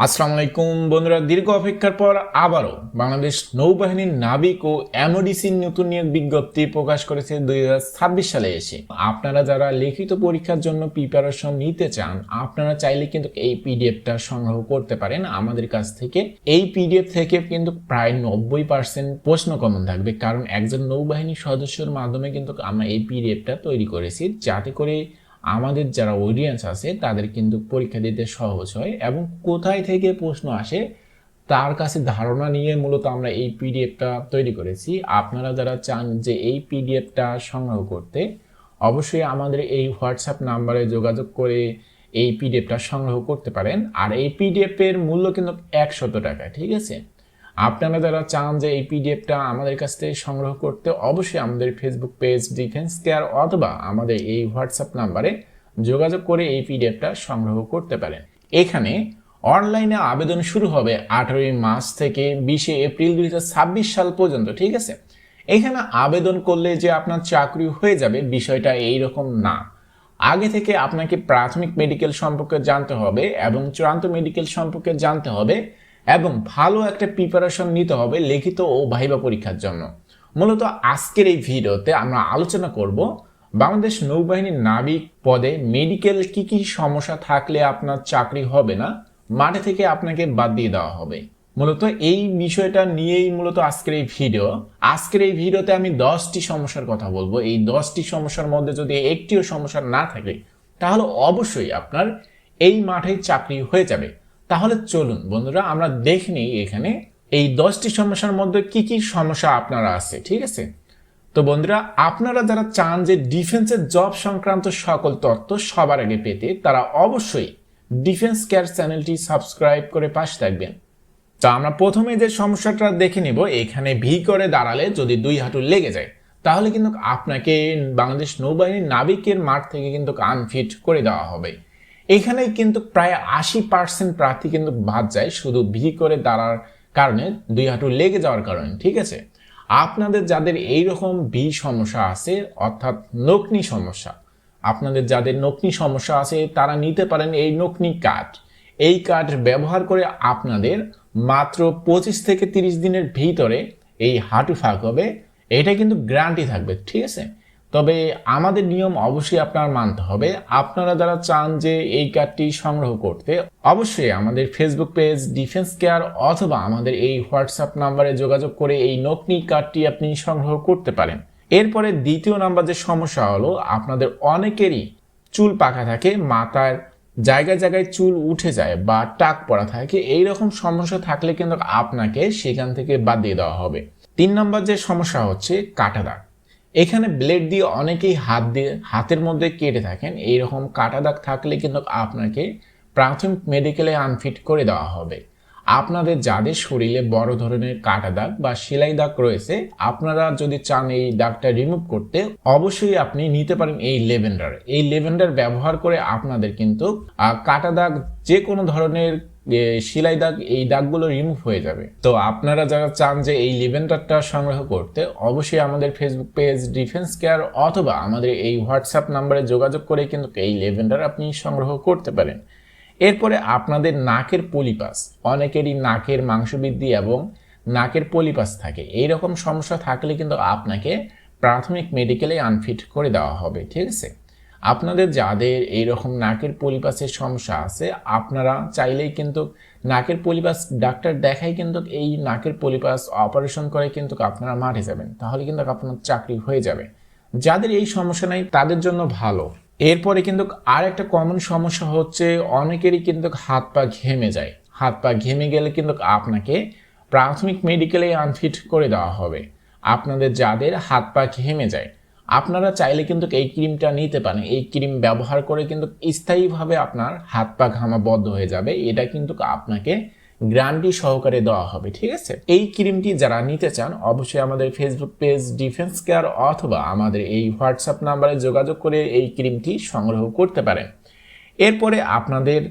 আসসালামু আলাইকুম বন্ধুরা, দীর্ঘ অপেক্ষার পর আবারও বাংলাদেশ নৌবাহিনীর নাবিক ও এমওডিসির নতুন নিয়োগ বিজ্ঞপ্তি প্রকাশ করেছে 2026 সালে এসে। আপনারা যারা লিখিত পরীক্ষার জন্য প্রিপারেশন নিতে চান, আপনারা চাইলে কিন্তু এই পিডিএফটা সংগ্রহ করতে পারেন আমাদের কাছ থেকে। এই পিডিএফ থেকে কিন্তু প্রায় 90% প্রশ্ন কমন থাকবে, কারণ একজন নৌবাহিনীর সদস্যের মাধ্যমে কিন্তু আমরা এই পিডিএফটা তৈরি করেছি, যাতে করে আমাদের যারা অডিয়েন্স আছে তাদের কিন্তু পরীক্ষা দিতে সহজ হয় এবং কোথায় থেকে প্রশ্ন আসে তার কাছে ধারণা নিয়ে মূলত আমরা এই পিডিএফটা তৈরি করেছি। আপনারা যারা চান যে এই পিডিএফটা সংগ্রহ করতে, অবশ্যই আমাদের এই হোয়াটসঅ্যাপ নাম্বারে যোগাযোগ করে এই পিডিএফটা সংগ্রহ করতে পারেন। আর এই পিডিএফের মূল্য কিন্তু 100 টাকা, ঠিক আছে? আপনারা যারা চান যে এই পিডিএফটা আমাদের কাছ থেকে সংগ্রহ করতে, অবশ্যই আমাদের ফেসবুক পেজ ডিফেন্স কেয়ার অথবা আমাদের এই হোয়াটসঅ্যাপ নাম্বারে যোগাযোগ করে এই পিডিএফটা সংগ্রহ করতে পারেন। এখানে অনলাইনে আবেদন শুরু হবে 18 মার্চ থেকে 20 এপ্রিল 2026 সাল পর্যন্ত, ঠিক আছে? এখানে আবেদন করলে যে আপনার চাকরি হয়ে যাবে বিষয়টা এইরকম না। আগে থেকে আপনাকে প্রাথমিক মেডিকেল সম্পর্কে জানতে হবে এবং চূড়ান্ত মেডিকেল সম্পর্কে জানতে হবে এবং ভালো একটা প্রিপারেশন নিতে হবে লিখিত ও ভাইবা পরীক্ষার জন্য। মূলত আজকের এই ভিডিওতে আমরা আলোচনা করব বাংলাদেশ নৌবাহিনীর নাবিক পদে মেডিকেল কি সমস্যা থাকলে আপনার চাকরি হবে না, মাঠে থেকে আপনাকে বাদ দিয়ে দেওয়া হবে। মূলত এই বিষয়টা নিয়েই মূলত আজকের এই ভিডিও। আজকের এই ভিডিওতে আমি 10টি সমস্যার কথা বলবো। এই 10টি সমস্যার মধ্যে যদি একটিও সমস্যা না থাকে তাহলে অবশ্যই আপনার এই মাঠে চাকরি হয়ে যাবে। তাহলে চলুন বন্ধুরা আমরা দেখে নিই এখানে এই 10টি সমস্যার মধ্যে কি সমস্যা আপনারা আছে, ঠিক আছে? তো বন্ধুরা, আপনারা যারা চান যে ডিফেন্সের জব সংক্রান্ত সকল তথ্য সবার আগে পেতে, তারা অবশ্যই ডিফেন্স কেয়ার চ্যানেলটি সাবস্ক্রাইব করে পাশে থাকবেন। তো আমরা প্রথমে যে সমস্যাটা দেখে নিব, এখানে ভি করে দাঁড়ালে যদি 2 হাঁটু লেগে যায় তাহলে কিন্তু আপনাকে বাংলাদেশ নৌবাহিনীর নাবিকের মাঠ থেকে কিন্তু আনফিট করে দেওয়া হবে। এখানে কিন্তু প্রায় 80% প্রার্থী কিন্তু বাদ যায় শুধু ভি করে দাঁড়ার কারণে, 2 হাঁটু লেগে যাওয়ার কারণে, ঠিক আছে? আপনাদের যাদের এইরকম ভি সমস্যা আছে অর্থাৎ নকনি সমস্যা, আপনাদের যাদের নকনি সমস্যা আছে তারা নিতে পারেন এই নকনি কার্ড। এই কার্ড ব্যবহার করে আপনাদের মাত্র 25 থেকে 30 দিনের ভিতরে এই হাঁটু ফাঁক হবে। এটা কিন্তু গ্যারান্টি থাকবে, ঠিক আছে? তবে আমাদের নিয়ম অবশ্যই আপনার মানতে হবে। আপনারা যারা চান যে এই কার্ডটি সংগ্রহ করতে, অবশ্যই আমাদের ফেসবুক পেজ ডিফেন্স কেয়ার অথবা আমাদের এই হোয়াটসঅ্যাপ নাম্বারে যোগাযোগ করে এই নকনি কার্ডটি আপনি সংগ্রহ করতে পারেন। এরপরে দ্বিতীয় নাম্বার যে সমস্যা হলো, আপনাদের অনেকেরই চুল পাকা থাকে, মাথার জায়গায় জায়গায় চুল উঠে যায় বা টাক পড়া থাকে। এইরকম সমস্যা থাকলে কিন্তু আপনাকে সেখান থেকে বাদ দিয়ে দেওয়া হবে। 3 নম্বর যে সমস্যা হচ্ছে কাটা দাগ। এখানে ব্লেড দিয়ে অনেকেই হাতের মধ্যে কেটে থাকেন। এইরকম কাটা দাগ থাকলে কিন্তু আপনাকে প্রাথমিক মেডিকেলে আনফিট করে দেওয়া হবে। আপনাদের যাদের শরীরে বড় ধরনের কাটা দাগ বা সেলাই দাগ রয়েছে, আপনারা যদি চান এই দাগটা রিমুভ করতে, অবশ্যই আপনি নিতে পারেন এই লেভেন্ডার। এই লেভেন্ডার ব্যবহার করে আপনাদের কিন্তু কাটা দাগ, যে কোনো ধরনের সেলাই দাগ, এই দাগগুলো রিমুভ হয়ে যাবে। তো আপনারা যারা চান যে এই লেভেন্ডারটা সংগ্রহ করতে, অবশ্যই আমাদের ফেসবুক পেজ ডিফেন্স কেয়ার অথবা আমাদের এই হোয়াটসঅ্যাপ নাম্বারে যোগাযোগ করে কিন্তু এই লেভেন্ডার আপনি সংগ্রহ করতে পারেন। এরপরে আপনাদের নাকের পলিপাস, অনেকেরই নাকের মাংসবৃদ্ধি এবং নাকের পলিপাস থাকে। এইরকম সমস্যা থাকলে কিন্তু আপনাকে প্রাথমিক মেডিকেলে আনফিট করে দেওয়া হবে, ঠিক আছে? আপনাদের যাদের এইরকম নাকের পলিপাসের সমস্যা আছে, আপনারা চাইলেই কিন্তু নাকের পলিপাস ডাক্তার দেখাই কিন্তু এই নাকের পলিপাস অপারেশন করে কিন্তু আপনারা মাঠে যাবেন, তাহলে কিন্তু আপনার চাকরি হয়ে যাবে। যাদের এই সমস্যা নাই তাদের জন্য ভালো। এরপরে কিন্তু আর একটা কমন সমস্যা হচ্ছে, অনেকেরই কিন্তু হাত পা ঘেমে যায়। হাত পা ঘেমে গেলে কিন্তু আপনাকে প্রাথমিক মেডিকেলে আনফিট করে দেওয়া হবে। আপনাদের যাদের হাত পা ঘেমে যায়, আপনারা চাইলে কিন্তু এই ক্রিমটা নিতে পারেন। এই ক্রিম ব্যবহার করে কিন্তু স্থায়ীভাবে আপনার হাত পা ঘামা বন্ধ হয়ে যাবে। এটা কিন্তু আপনাকে গ্যারান্টি সহকারে দেওয়া হবে, ঠিক আছে? এই ক্রিমটি যারা নিতে চান, অবশ্যই আমাদের ফেসবুক পেজ ডিফেন্স কেয়ার অথবা আমাদের এই হোয়াটসঅ্যাপ নাম্বারে যোগাযোগ করে এই ক্রিমটি সংগ্রহ করতে পারেন। এরপরে আপনাদের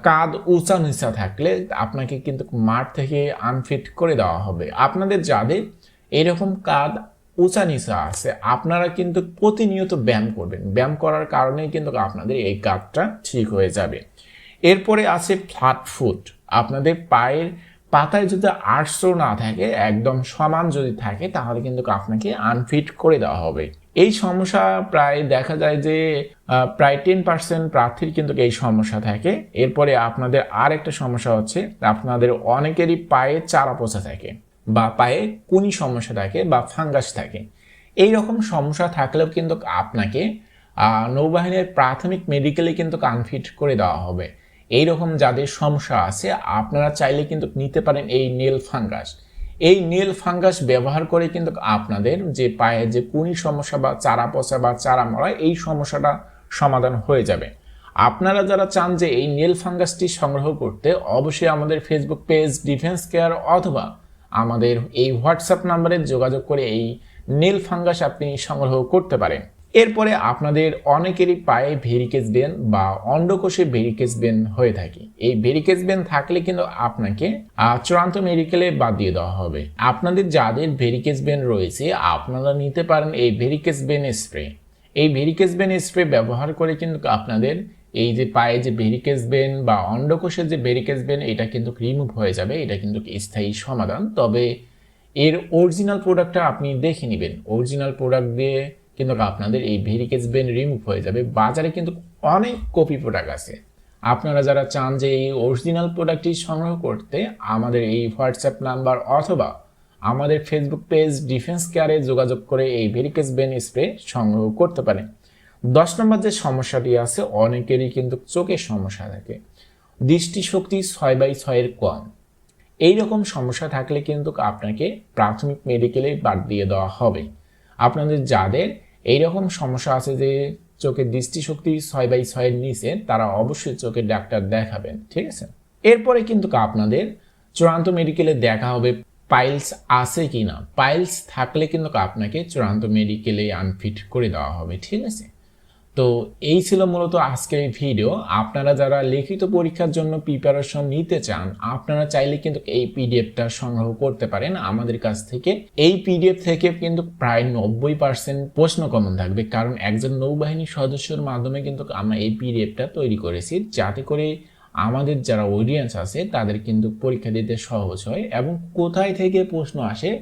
কাঁধ উঁচা নিচা থাকলে আপনাকে কিন্তু মাঠ থেকে আনফিট করে দেওয়া হবে। আপনাদের যাদের এরকম কাঁধ উঁচা নিচা আছে, আপনারা কিন্তু প্রতিনিয়ত ব্যায়াম করবেন। ব্যায়াম করার কারণেই কিন্তু আপনাদের এই কাঁধটা ঠিক হয়ে যাবে। এরপরে আছে ফ্ল্যাট ফুট। আপনাদের পায়ের পাতায় যদি আর্টসও না থাকে, একদম সমান যদি থাকে, তাহলে কিন্তু আপনাকে আনফিট করে দেওয়া হবে। এই সমস্যা প্রায় দেখা যায় যে প্রায় 10% প্রার্থীর কিন্তু এই সমস্যা থাকে। এরপরে আপনাদের আর একটা সমস্যা হচ্ছে, আপনাদের অনেকেরই পায়ে চারা পোঁছা থাকে বা পায়ে কুনি সমস্যা থাকে বা ফাঙ্গাস থাকে। এই রকম সমস্যা থাকলেও কিন্তু আপনাকে নৌবাহিনীর প্রাথমিক মেডিকেলে কিন্তু আনফিট করে দেওয়া হবে। এই রকম যাদের সমস্যা আছে, আপনারা চাইলে কিন্তু নিতে পারেন এই নেল ফাঙ্গাস। এই নেল ফাঙ্গাস ব্যবহার করে কিন্তু আপনাদের যে পায়ে যে কুনি সমস্যা বা চারা পচা বা চারা মরা, এই সমস্যাটা সমাধান হয়ে যাবে। আপনারা যারা চান যে এই নেল ফাঙ্গাসটি সংগ্রহ করতে, অবশ্যই আমাদের ফেসবুক পেজ ডিফেন্স কেয়ার অথবা আমাদের এই হোয়াটসঅ্যাপ নাম্বারে যোগাযোগ করে এই নেল ফাঙ্গাস আপনি সংগ্রহ করতে পারেন। এরপরে আপনাদের অনেকেরই পায়ে ভেরিকেজ ভেন বা অন্ডকোষে ভেরিকেজ ভেন হয়ে থাকে। এই ভেরিকেজ ভেন থাকলে কিন্তু আপনাকে চূড়ান্ত মেডিকেলে বাদ দিয়ে দেওয়া হবে। আপনাদের যাদের ভেরিকেজ ভেন রয়েছে, আপনারা নিতে পারেন এই ভেরিকেজ ভেন স্প্রে। এই ভেরিকেজ ভেন স্প্রে ব্যবহার করে কিন্তু আপনাদের এই যে পায়ে যে ভেরিকেজ ভেন বা অন্ডকোষের যে ভেরিকেজ ভেন, এটা কিন্তু রিমুভ হয়ে যাবে। এটা কিন্তু স্থায়ী সমাধান। তবে এর অরিজিনাল প্রোডাক্টটা আপনি দেখে নেবেন। অরিজিনাল প্রোডাক্ট দিয়ে কিন্তু আপনাদের এই ভেরিকেজ ভেন রিমুভ হয়ে যাবে। বাজারে কিন্তু অনেক কপি প্রোডাক্ট আছে। আপনারা যারা চান যে এই অরিজিনাল প্রোডাক্টটি সংগ্রহ করতে, আমাদের এই হোয়াটসঅ্যাপ নাম্বার অথবা আমাদের ফেসবুক পেজ ডিফেন্স কেয়ারে যোগাযোগ করে এই ভেরিকেজ ভেন স্প্রে সংগ্রহ করতে পারেন। 10 নম্বর যে সমস্যাটি আছে, অনেকেরই কিন্তু চোখের সমস্যা থাকে, দৃষ্টিশক্তি 6/6 কম। এই রকম সমস্যা থাকলে কিন্তু আপনাকে প্রাথমিক মেডিকেলে বাদ দিয়ে দেওয়া হবে। আপনাদের যাদের এইরকম সমস্যা আছে যে চোখের দৃষ্টিশক্তি 6/6 নিচে, তারা অবশ্যই চোখের ডাক্তার দেখাবেন, ঠিক আছে। এরপরে কিন্তু আপনাদের চূড়ান্ত মেডিকেলে দেখা হবে পাইলস আছে কিনা। পাইলস থাকলে কিন্তু আপনাকে চূড়ান্ত মেডিকেলে আনফিট করে দেওয়া হবে, ঠিক আছে। তো এই ছিল মূলত আজকের এই ভিডিও। আপনারা যারা লিখিত পরীক্ষার জন্য প্রিপারেশন নিতে চান, আপনারা চাইলে কিন্তু এই পিডিএফটা সংগ্রহ করতে পারেন আমাদের কাছ থেকে। এই পিডিএফ থেকে কিন্তু প্রায় 90% প্রশ্ন কমন থাকবে, কারণ একজন নৌবাহিনীর সদস্যর মাধ্যমে কিন্তু আমরা এই পিডিএফটা তৈরি করেছি, যাতে করে আমাদের যারা অডিয়েন্স আছে তাদের কিন্তু পরীক্ষা দিতে সহজ হয় এবং কোথায় থেকে প্রশ্ন আসে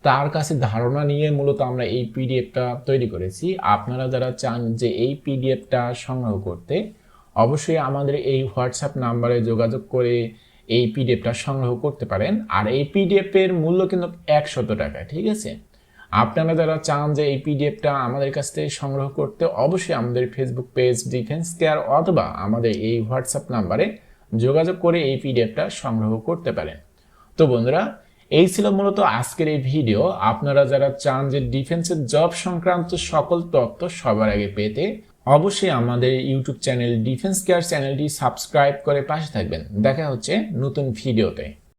তার কাছে ধারণা নিয়ে মূলত আমরা এই পিডিএফটা তৈরি করেছি। আপনারা যারা চান যে এই পিডিএফটা সংগ্রহ করতে, অবশ্যই আমাদের এই হোয়াটসঅ্যাপ নাম্বারে যোগাযোগ করে এই পিডিএফটা সংগ্রহ করতে পারেন। আর এই পিডিএফের মূল্য কিন্তু 100 টাকা, ঠিক আছে। আপনারা যারা চান যে এই পিডিএফটা আমাদের কাছ থেকে সংগ্রহ করতে, অবশ্যই আমাদের ফেসবুক পেজ ডিফেন্স কেয়ার অথবা আমাদের এই হোয়াটসঅ্যাপ নাম্বারে যোগাযোগ করে এই পিডিএফটা সংগ্রহ করতে পারেন। তো বন্ধুরা, এই ছিল মূলত আজকের এই ভিডিও। আপনারা যারা চান যে ডিফেন্সের জব সংক্রান্ত সকল তথ্য সবার আগে পেতে, অবশ্যই আমাদের ইউটিউব চ্যানেল ডিফেন্স কেয়ার চ্যানেলটি সাবস্ক্রাইব করে পাশে থাকবেন। দেখা হচ্ছে নতুন ভিডিওতে।